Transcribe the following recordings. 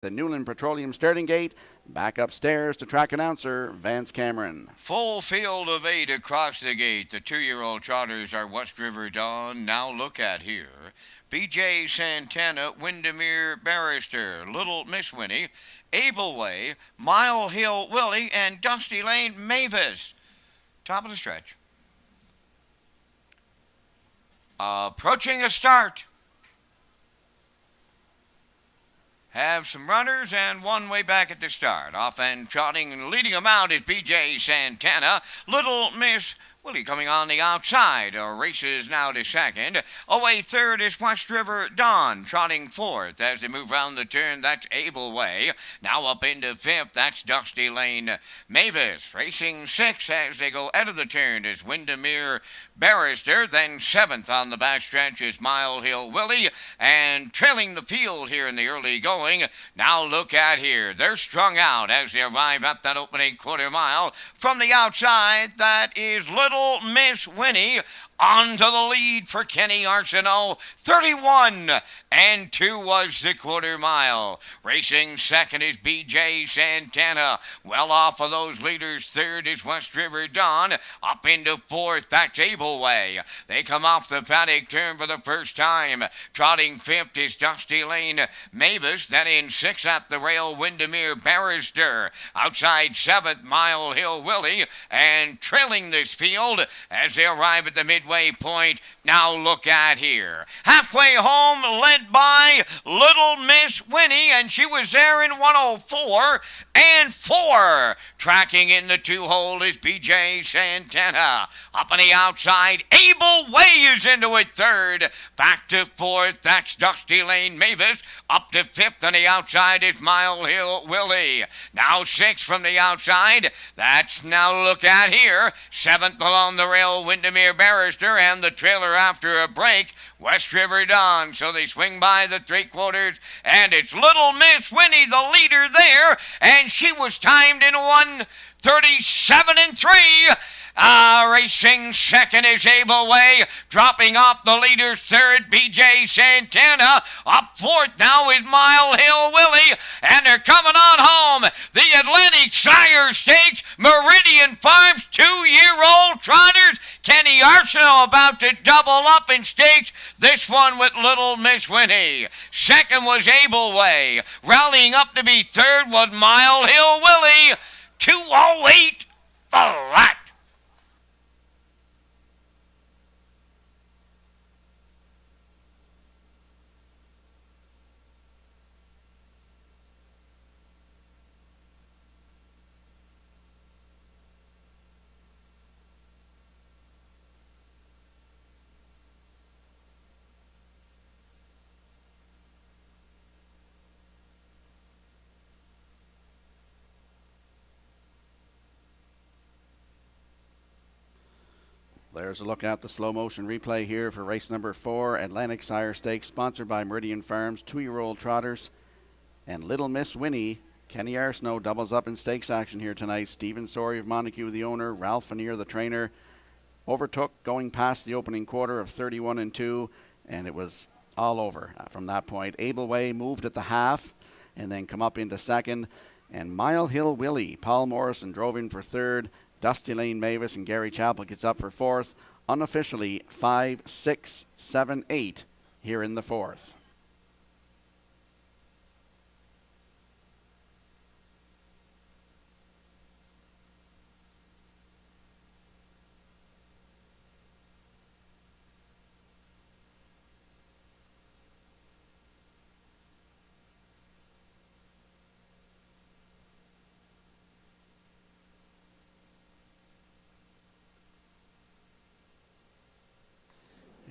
The Newland Petroleum starting gate. Back upstairs to track announcer Vance Cameron. Full field of 8 across the gate. The 2-year-old trotters are West River Dawn. Now look at here. BJ Santana, Windermere Barrister, Little Miss Winnie, Ableway, Mile Hill Willie, and Dusty Lane Mavis. Top of the stretch. Approaching a start. Have some runners and one way back at the start. Off and trotting and leading them out is BJ Santana. Little Miss Willie coming on the outside. Races now to second. Away third is West River Dawn, trotting fourth as they move round the turn. That's Ableway. Now up into fifth. That's Dusty Lane Mavis. Racing sixth as they go out of the turn is Windermere Barrister. Then seventh on the backstretch is Mile Hill Willie. And trailing the field here in the early going. Now look at here. They're strung out as they arrive at that opening quarter mile. From the outside, that is Little Miss Winnie onto the lead for Kenny Arsenault. 31-2 was the quarter mile. Racing second is BJ Santana. Well off of those leaders. Third is West River Dawn. Up into fourth, that's Ableway. They come off the paddock turn for the first time. Trotting fifth is Dusty Lane Mavis. Then in sixth at the rail, Windermere Barrister. Outside seventh, Mile Hill Willie. And trailing this field as they arrive at the midway point. Now look at here. Halfway home, led by Little Miss Winnie, and she was there in 104 and 4. Tracking in the two-hole is BJ Santana. Up on the outside, Ableway is into it third. Back to fourth, that's Dusty Lane Mavis. Up to fifth on the outside is Mile Hill Willie. Now sixth from the outside. That's now look at here. Seventh along the rail, Windermere Barrister, and the trailer after a break, West River Dawn. So they swing by the three-quarters, and it's Little Miss Winnie, the leader there, and she was timed in 1:37.3. Racing second is Ableway. Dropping off the leader's third, BJ Santana. Up fourth now is Mile Hill Willie. And they're coming on home. The Atlantic Sire Stakes, Meridian Farms, 2-year-old trotters. Kenny Arsenault about to double up in stakes. This one with Little Miss Winnie. Second was Ableway. Rallying up to be third was Mile Hill Willie. 2:08 flat. There's a look at the slow motion replay here for race number 4, Atlantic Sire Stakes, sponsored by Meridian Farms, 2-year-old trotters. And Little Miss Winnie, Kenny Arsenault doubles up in stakes action here tonight. Stephen Sorey of Montague, the owner, Ralph Fannier, the trainer, overtook going past the opening quarter of 31-2, and it was all over from that point. Ableway moved at the half and then come up into second. And Mile Hill Willie, Paul Morrison drove in for third. Dusty Lane Mavis and Gary Chappell gets up for fourth. Unofficially 5, 6, 7, 8 here in the fourth.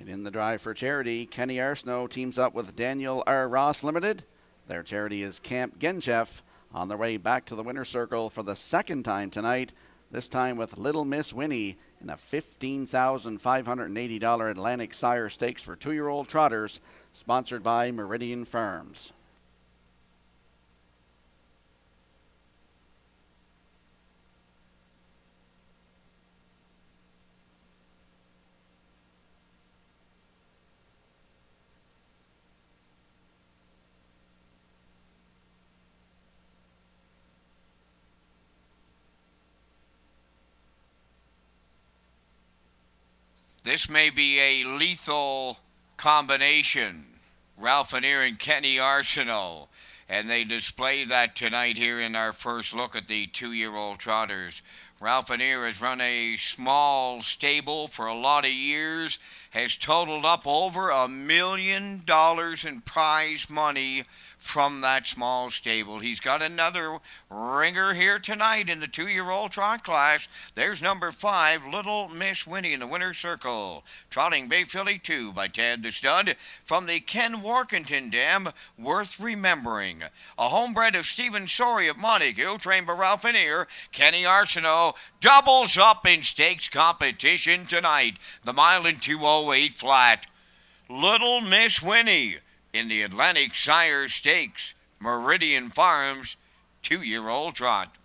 In the drive for charity, Kenny Arsenault teams up with Daniel R. Ross Limited. Their charity is Camp Genchef, on their way back to the winner's circle for the second time tonight, this time with Little Miss Winnie in a $15,580 Atlantic Sire Stakes for 2-year-old trotters, sponsored by Meridian Farms. This may be a lethal combination. Ralph Anier and Kenny Arsenault. And they display that tonight here in our first look at the 2-year-old trotters. Ralph Anier has run a small stable for a lot of years, has totaled up over $1 million in prize money from that small stable. He's got another ringer here tonight in the 2-year-old trot class. There's number 5, Little Miss Winnie in the winner's circle. Trotting Bay Philly 2 by Tad the Stud from the Ken Workington Dam, worth remembering. A homebred of Stephen Sorey of Montague, trained by Ralph Anier. Kenny Arsenault doubles up in stakes competition tonight. The mile in 2:08 flat. Little Miss Winnie in the Atlantic Sire Stakes, Meridian Farms 2-year-old trot.